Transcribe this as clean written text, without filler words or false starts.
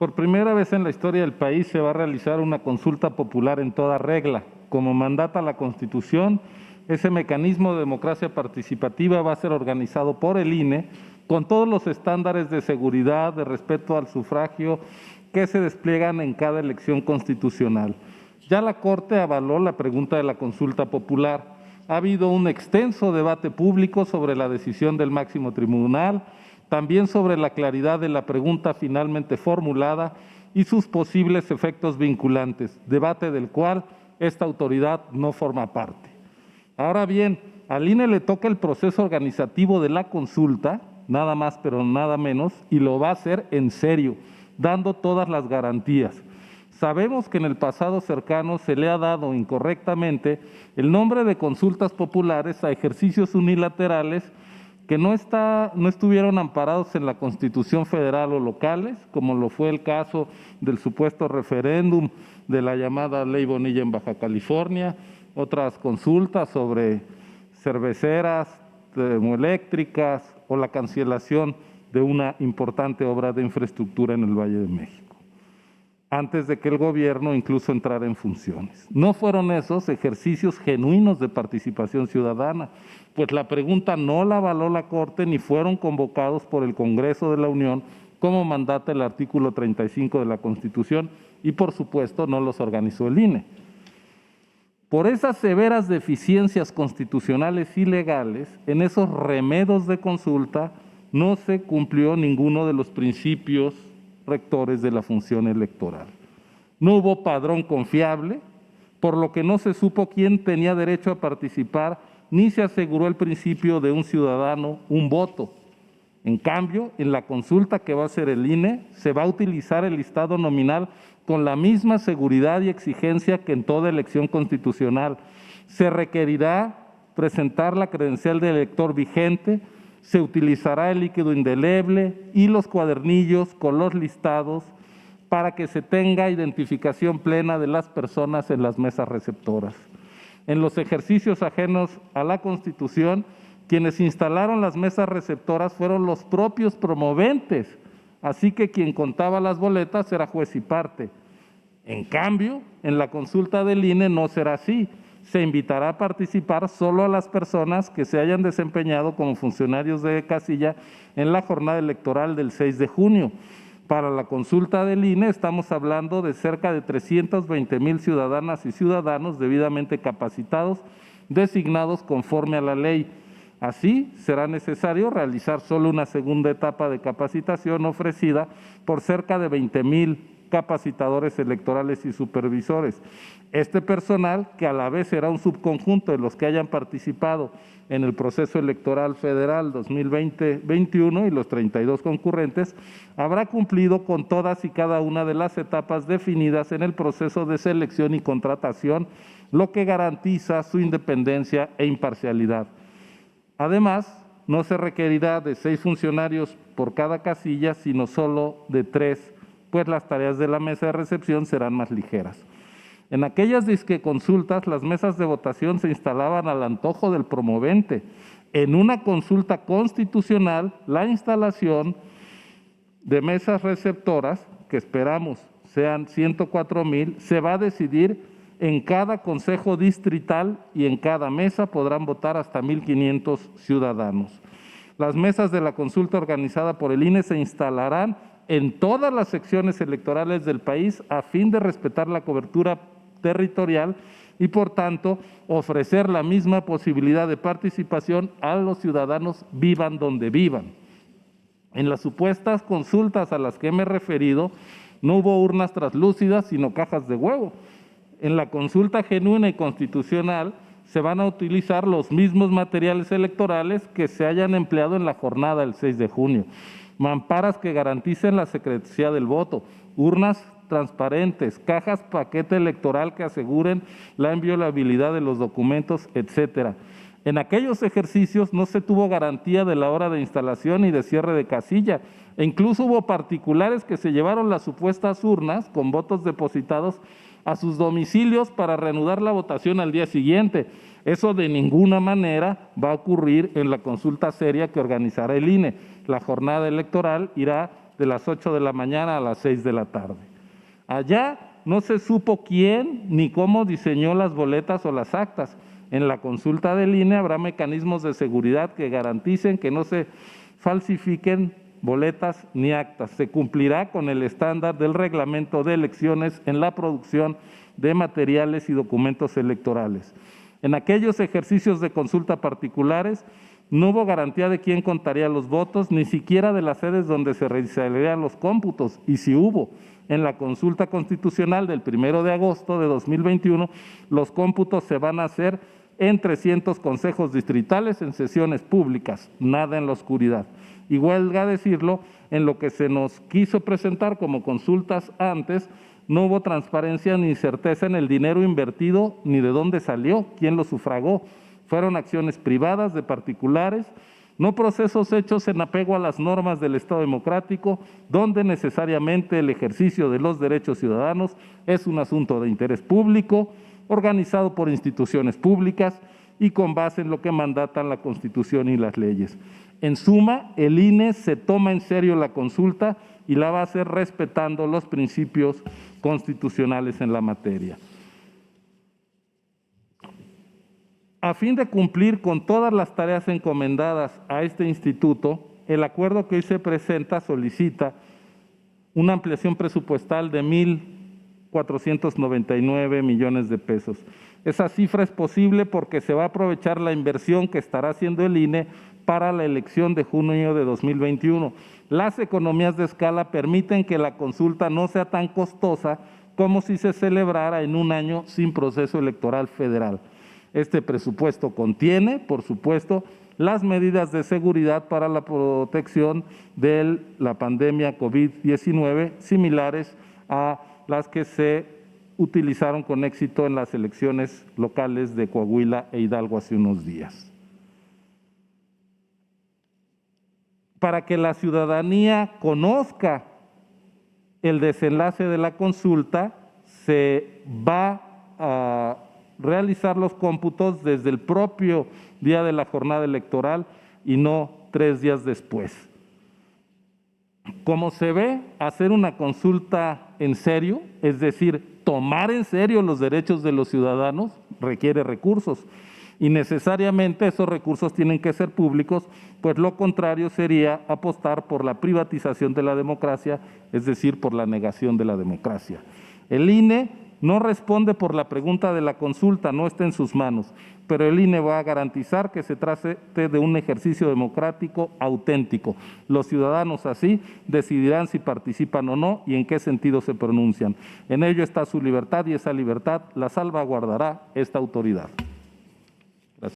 Por primera vez en la historia del país se va a realizar una consulta popular en toda regla. Como mandata la Constitución, ese mecanismo de democracia participativa va a ser organizado por el INE con todos los estándares de seguridad, de respeto al sufragio que se despliegan en cada elección constitucional. Ya la Corte avaló la pregunta de la consulta popular. Ha habido un extenso debate público sobre la decisión del máximo tribunal, también sobre la claridad de la pregunta finalmente formulada y sus posibles efectos vinculantes, debate del cual esta autoridad no forma parte. Ahora bien, al INE le toca el proceso organizativo de la consulta, nada más pero nada menos, y lo va a hacer en serio, dando todas las garantías. Sabemos que en el pasado cercano se le ha dado incorrectamente el nombre de consultas populares a ejercicios unilaterales que no estuvieron amparados en la Constitución federal o locales, como lo fue el caso del supuesto referéndum de la llamada Ley Bonilla en Baja California, otras consultas sobre cerveceras, termoeléctricas o la cancelación de una importante obra de infraestructura en el Valle de México, antes de que el gobierno incluso entrara en funciones. No fueron esos ejercicios genuinos de participación ciudadana, pues la pregunta no la avaló la Corte ni fueron convocados por el Congreso de la Unión como mandata el artículo 35 de la Constitución y por supuesto no los organizó el INE. Por esas severas deficiencias constitucionales y legales, en esos remedos de consulta no se cumplió ninguno de los principios rectores de la función electoral. No hubo padrón confiable, por lo que no se supo quién tenía derecho a participar, ni se aseguró el principio de un ciudadano, un voto. En cambio, en la consulta que va a hacer el INE, se va a utilizar el listado nominal con la misma seguridad y exigencia que en toda elección constitucional. Se requerirá presentar la credencial de elector vigente, se utilizará el líquido indeleble y los cuadernillos con los listados para que se tenga identificación plena de las personas en las mesas receptoras. En los ejercicios ajenos a la Constitución, quienes instalaron las mesas receptoras fueron los propios promoventes, así que quien contaba las boletas era juez y parte. En cambio, en la consulta del INE no será así. Se invitará a participar solo a las personas que se hayan desempeñado como funcionarios de casilla en la jornada electoral del 6 de junio. Para la consulta del INE estamos hablando de cerca de 320,000 ciudadanas y ciudadanos debidamente capacitados, designados conforme a la ley. Así, será necesario realizar solo una segunda etapa de capacitación ofrecida por cerca de 20,000 capacitadores electorales y supervisores. Este personal, que a la vez será un subconjunto de los que hayan participado en el proceso electoral federal 2020-21 y los 32 concurrentes, habrá cumplido con todas y cada una de las etapas definidas en el proceso de selección y contratación, lo que garantiza su independencia e imparcialidad. Además, no se requerirá de 6 funcionarios por cada casilla, sino solo de 3, pues las tareas de la mesa de recepción serán más ligeras. En aquellas disqueconsultas, las mesas de votación se instalaban al antojo del promovente. En una consulta constitucional, la instalación de mesas receptoras, que esperamos sean 104,000, se va a decidir en cada consejo distrital y en cada mesa podrán votar hasta 1,500 ciudadanos. Las mesas de la consulta organizada por el INE se instalarán en todas las secciones electorales del país a fin de respetar la cobertura territorial y, por tanto, ofrecer la misma posibilidad de participación a los ciudadanos vivan donde vivan. En las supuestas consultas a las que me he referido, no hubo urnas translúcidas, sino cajas de huevo. En la consulta genuina y constitucional se van a utilizar los mismos materiales electorales que se hayan empleado en la jornada del 6 de junio. Mamparas que garanticen la secrecía del voto, urnas transparentes, cajas paquete electoral que aseguren la inviolabilidad de los documentos, etcétera. En aquellos ejercicios no se tuvo garantía de la hora de instalación y de cierre de casilla, e incluso hubo particulares que se llevaron las supuestas urnas con votos depositados a sus domicilios para reanudar la votación al día siguiente. Eso de ninguna manera va a ocurrir en la consulta seria que organizará el INE. La jornada electoral irá de las 8 de la mañana a las 6 de la tarde. Allá no se supo quién ni cómo diseñó las boletas o las actas. En la consulta del INE habrá mecanismos de seguridad que garanticen que no se falsifiquen boletas ni actas. Se cumplirá con el estándar del reglamento de elecciones en la producción de materiales y documentos electorales. En aquellos ejercicios de consulta particulares no hubo garantía de quién contaría los votos, ni siquiera de las sedes donde se realizarían los cómputos, y si hubo. En la consulta constitucional del 1 de agosto de 2021, los cómputos se van a hacer en 300 consejos distritales en sesiones públicas, nada en la oscuridad. Y huelga decirlo, en lo que se nos quiso presentar como consultas antes, no hubo transparencia ni certeza en el dinero invertido, ni de dónde salió, quién lo sufragó. Fueron acciones privadas de particulares, no procesos hechos en apego a las normas del Estado democrático, donde necesariamente el ejercicio de los derechos ciudadanos es un asunto de interés público, organizado por instituciones públicas y con base en lo que mandatan la Constitución y las leyes. En suma, el INE se toma en serio la consulta y la va a hacer respetando los principios constitucionales en la materia. A fin de cumplir con todas las tareas encomendadas a este instituto, el acuerdo que hoy se presenta solicita una ampliación presupuestal de 1,499 millones de pesos. Esa cifra es posible porque se va a aprovechar la inversión que estará haciendo el INE para la elección de junio de 2021. Las economías de escala permiten que la consulta no sea tan costosa como si se celebrara en un año sin proceso electoral federal. Este presupuesto contiene, por supuesto, las medidas de seguridad para la protección de la pandemia COVID-19, similares a las que se utilizaron con éxito en las elecciones locales de Coahuila e Hidalgo hace unos días. Para que la ciudadanía conozca el desenlace de la consulta, se va a realizar los cómputos desde el propio día de la jornada electoral y no 3 días después. Como se ve, hacer una consulta en serio, es decir, tomar en serio los derechos de los ciudadanos, requiere recursos y necesariamente esos recursos tienen que ser públicos, pues lo contrario sería apostar por la privatización de la democracia, es decir, por la negación de la democracia. El INE no responde por la pregunta de la consulta, no está en sus manos, pero el INE va a garantizar que se trate de un ejercicio democrático auténtico. Los ciudadanos así decidirán si participan o no y en qué sentido se pronuncian. En ello está su libertad y esa libertad la salvaguardará esta autoridad.